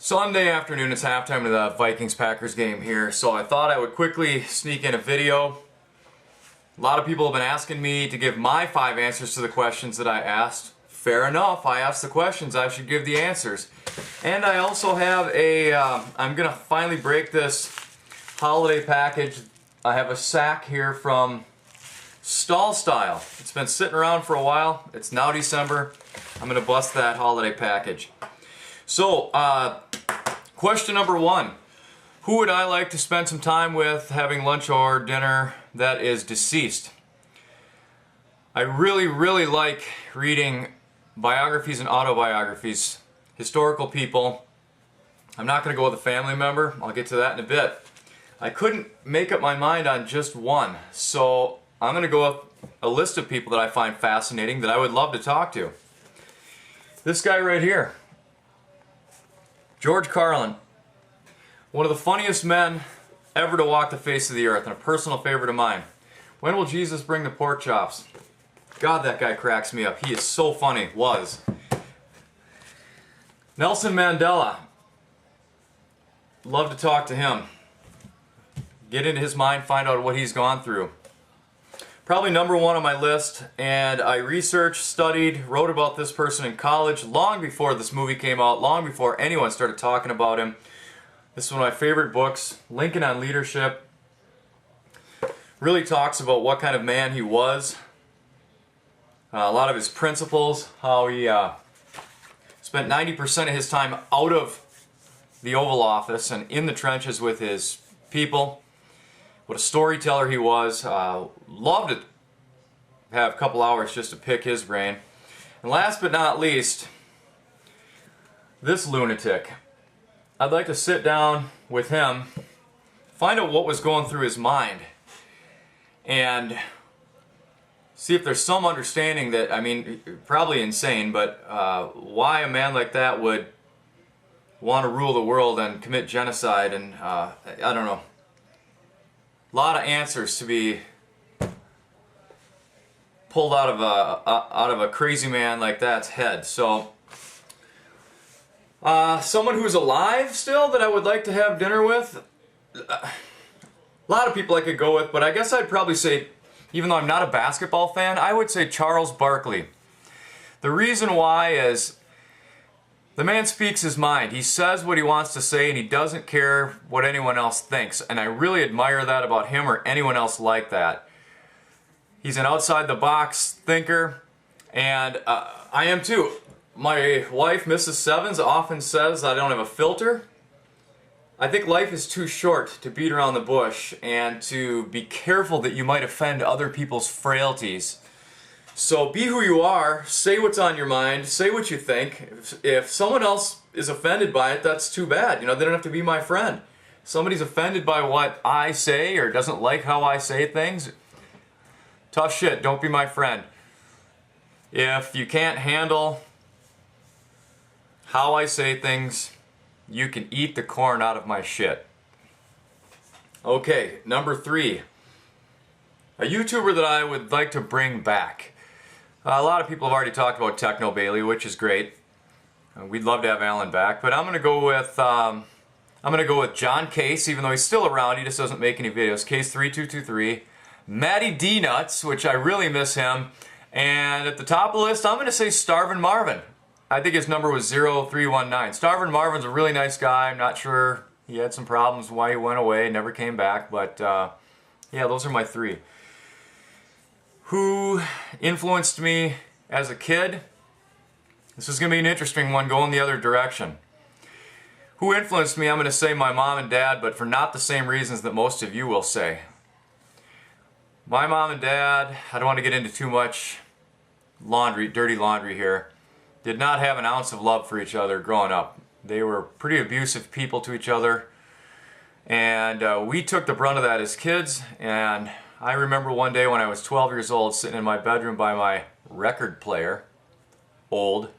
Sunday afternoon, it's halftime of the Vikings-Packers game here, so I thought I would quickly sneak in a video. A lot of people have been asking me to give my 5 answers to the questions that I asked. Fair enough, I asked the questions, I should give the answers. And I also have I'm going to finally break this holiday package. I have a sack here from Stalstyle. It's been sitting around for a while. It's now December. I'm going to bust that holiday package. So, question number 1. Who would I like to spend some time with having lunch or dinner that is deceased? I really like reading biographies and autobiographies, historical people. I'm not going to go with a family member. I'll get to that in a bit. I couldn't make up my mind on just one, so I'm going to go with a list of people that I find fascinating that I would love to talk to. This guy right here, George Carlin, one of the funniest men ever to walk the face of the earth, and a personal favorite of mine. When will Jesus bring the pork chops? God, that guy cracks me up. He is so funny. Was. Nelson Mandela. Love to talk to him. Get into his mind, find out what he's gone through. Probably number 1 on my list, and I researched, studied, wrote about this person in college long before this movie came out, long before anyone started talking about him. This is one of my favorite books, Lincoln on Leadership. Really talks about what kind of man he was, a lot of his principles, how he spent 90% of his time out of the Oval Office and in the trenches with his people. What a storyteller he was. Loved to have a couple hours just to pick his brain. And last but not least, this lunatic. I'd like to sit down with him, find out what was going through his mind, and see if there's some understanding that, I mean, probably insane, but why a man like that would want to rule the world and commit genocide, and I don't know. A lot of answers to be pulled out of a crazy man like that's head. So, someone who's alive still that I would like to have dinner with. A lot of people I could go with, but I guess I'd probably say, even though I'm not a basketball fan, I would say Charles Barkley. The reason why is the man speaks his mind. He says what he wants to say, and he doesn't care what anyone else thinks. And I really admire that about him or anyone else like that. He's an outside-the-box thinker, and I am too. My wife, Mrs. Sevens, often says I don't have a filter. I think life is too short to beat around the bush and to be careful that you might offend other people's frailties. So be who you are, say what's on your mind, say what you think. If someone else is offended by it, that's too bad. You know, they don't have to be my friend. If somebody's offended by what I say or doesn't like how I say things, tough shit, don't be my friend. If you can't handle how I say things, you can eat the corn out of my shit. Okay, number 3. A YouTuber that I would like to bring back. A lot of people have already talked about Techno Bailey, which is great. We'd love to have Alan back, but I'm gonna go with John Case, even though he's still around. He just doesn't make any videos. Case3223, Matty D Nuts, which I really miss him, and at the top of the list, I'm gonna say Starvin' Marvin. I think his number was 0319. Starvin' Marvin's a really nice guy. I'm not sure he had some problems why he went away, never came back, but yeah, those are my 3. Who influenced me as a kid? This is going to be an interesting one going the other direction. Who influenced me? I'm going to say my mom and dad, but for not the same reasons that most of you will say. My mom and dad, I don't want to get into too much dirty laundry here, did not have an ounce of love for each other growing up. They were pretty abusive people to each other, and we took the brunt of that as kids. And I remember one day when I was 12 years old sitting in my bedroom by my record player, old,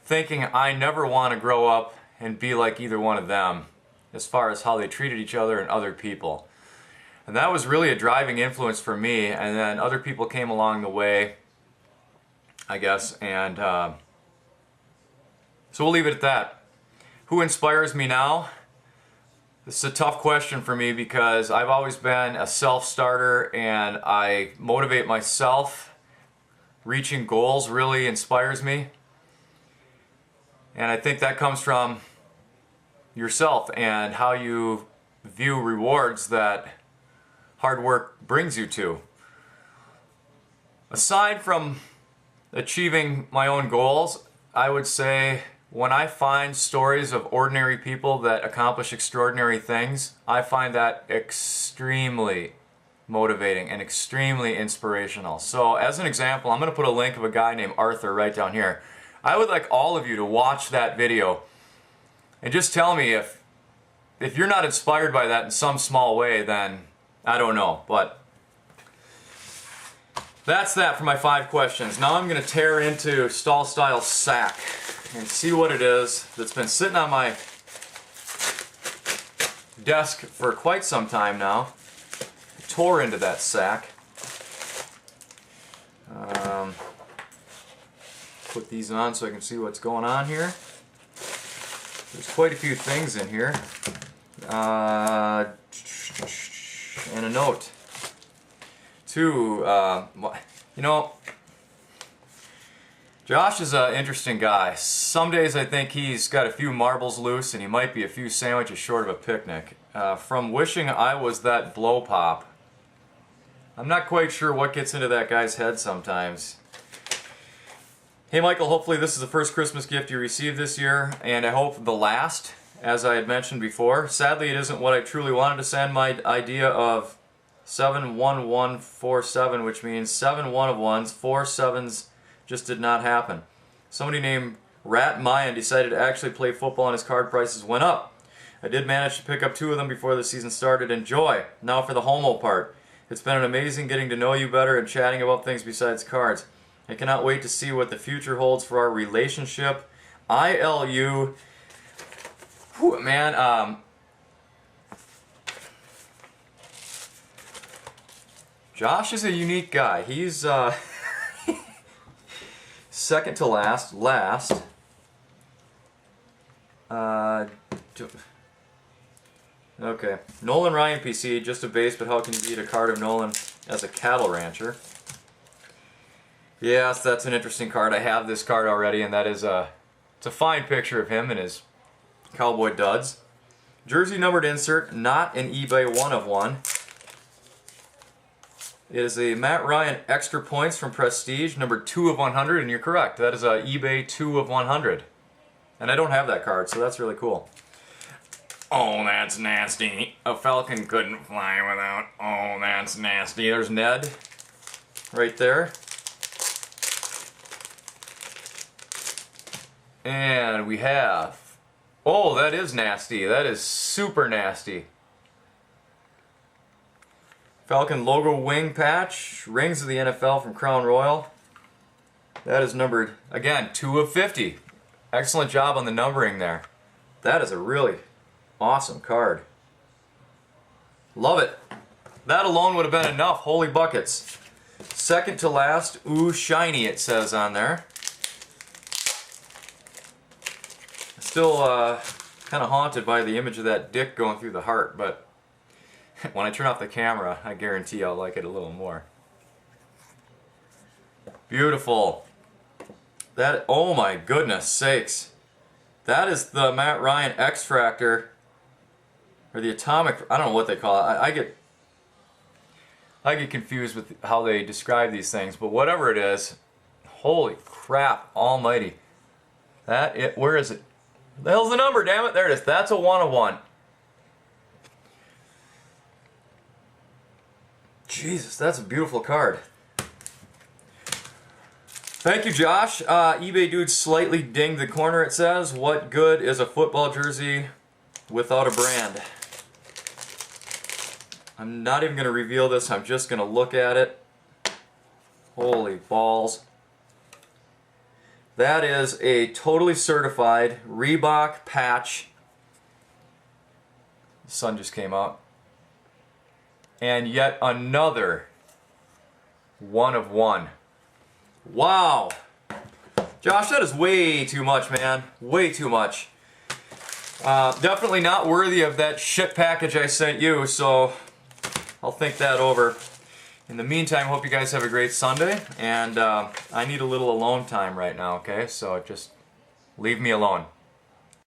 thinking I never want to grow up and be like either one of them as far as how they treated each other and other people. And that was really a driving influence for me, and then other people came along the way, I guess, and So we'll leave it at that. Who inspires me now? This is a tough question for me because I've always been a self-starter and I motivate myself. Reaching goals really inspires me. And I think that comes from yourself and how you view rewards that hard work brings you to. Aside from achieving my own goals, I would say when I find stories of ordinary people that accomplish extraordinary things, I find that extremely motivating and extremely inspirational. So as an example, I'm going to put a link of a guy named Arthur right down here. I would like all of you to watch that video and just tell me if you're not inspired by that in some small way, then I don't know. But that's that for my 5 questions. Now I'm going to tear into Stalstyle's sack and see what it is that's been sitting on my desk for quite some time now. I tore into that sack. Put these on so I can see what's going on here. There's quite a few things in here. And a note. You know, Josh is an interesting guy. Some days I think he's got a few marbles loose and he might be a few sandwiches short of a picnic. From wishing I was that blow pop. I'm not quite sure what gets into that guy's head sometimes. Hey Michael, hopefully this is the first Christmas gift you received this year, and I hope the last, as I had mentioned before. Sadly, it isn't what I truly wanted to send. My idea of 71147, which means 7 1-of-1s, 4 7s, just did not happen. Somebody named Rat Mayan decided to actually play football and his card prices went up. I did manage to pick up 2 of them before the season started. Enjoy! Now for the homo part. It's been amazing getting to know you better and chatting about things besides cards. I cannot wait to see what the future holds for our relationship. ILU. Whew, man, Josh is a unique guy. He's second to last. Okay. Nolan Ryan PC, just a base, but how can you beat a card of Nolan as a cattle rancher? Yes, that's an interesting card. I have this card already, and that is it's a fine picture of him and his cowboy duds. Jersey numbered insert, not an eBay 1-of-1. It is a Matt Ryan extra points from Prestige, number 2 of 100, and you're correct. That is a eBay 2 of 100. And I don't have that card, so that's really cool. Oh, that's nasty. A falcon couldn't fly without. Oh, that's nasty. There's Ned right there. And we have... Oh, that is nasty. That is super nasty. Falcon logo wing patch. Rings of the NFL from Crown Royal. That is numbered, again, 2 of 50. Excellent job on the numbering there. That is a really awesome card. Love it. That alone would have been enough. Holy buckets. Second to last. Ooh, shiny it says on there. Still kind of haunted by the image of that dick going through the heart, but when I turn off the camera, I guarantee I'll like it a little more. Beautiful. That, oh my goodness sakes. That is the Matt Ryan X-Fractor, or the Atomic, I don't know what they call it. I get confused with how they describe these things, but whatever it is, holy crap almighty. Where is it? The hell's the number, damn it? There it is. That's a 1-of-1. Jesus, that's a beautiful card. Thank you, Josh. eBay dude slightly dinged the corner, it says. What good is a football jersey without a brand? I'm not even going to reveal this. I'm just going to look at it. Holy balls. That is a totally certified Reebok patch. The sun just came out. And yet another 1-of-1. Wow! Josh, that is way too much, man. Way too much. Definitely not worthy of that shit package I sent you, so I'll think that over. In the meantime, hope you guys have a great Sunday, and I need a little alone time right now, okay? So just leave me alone.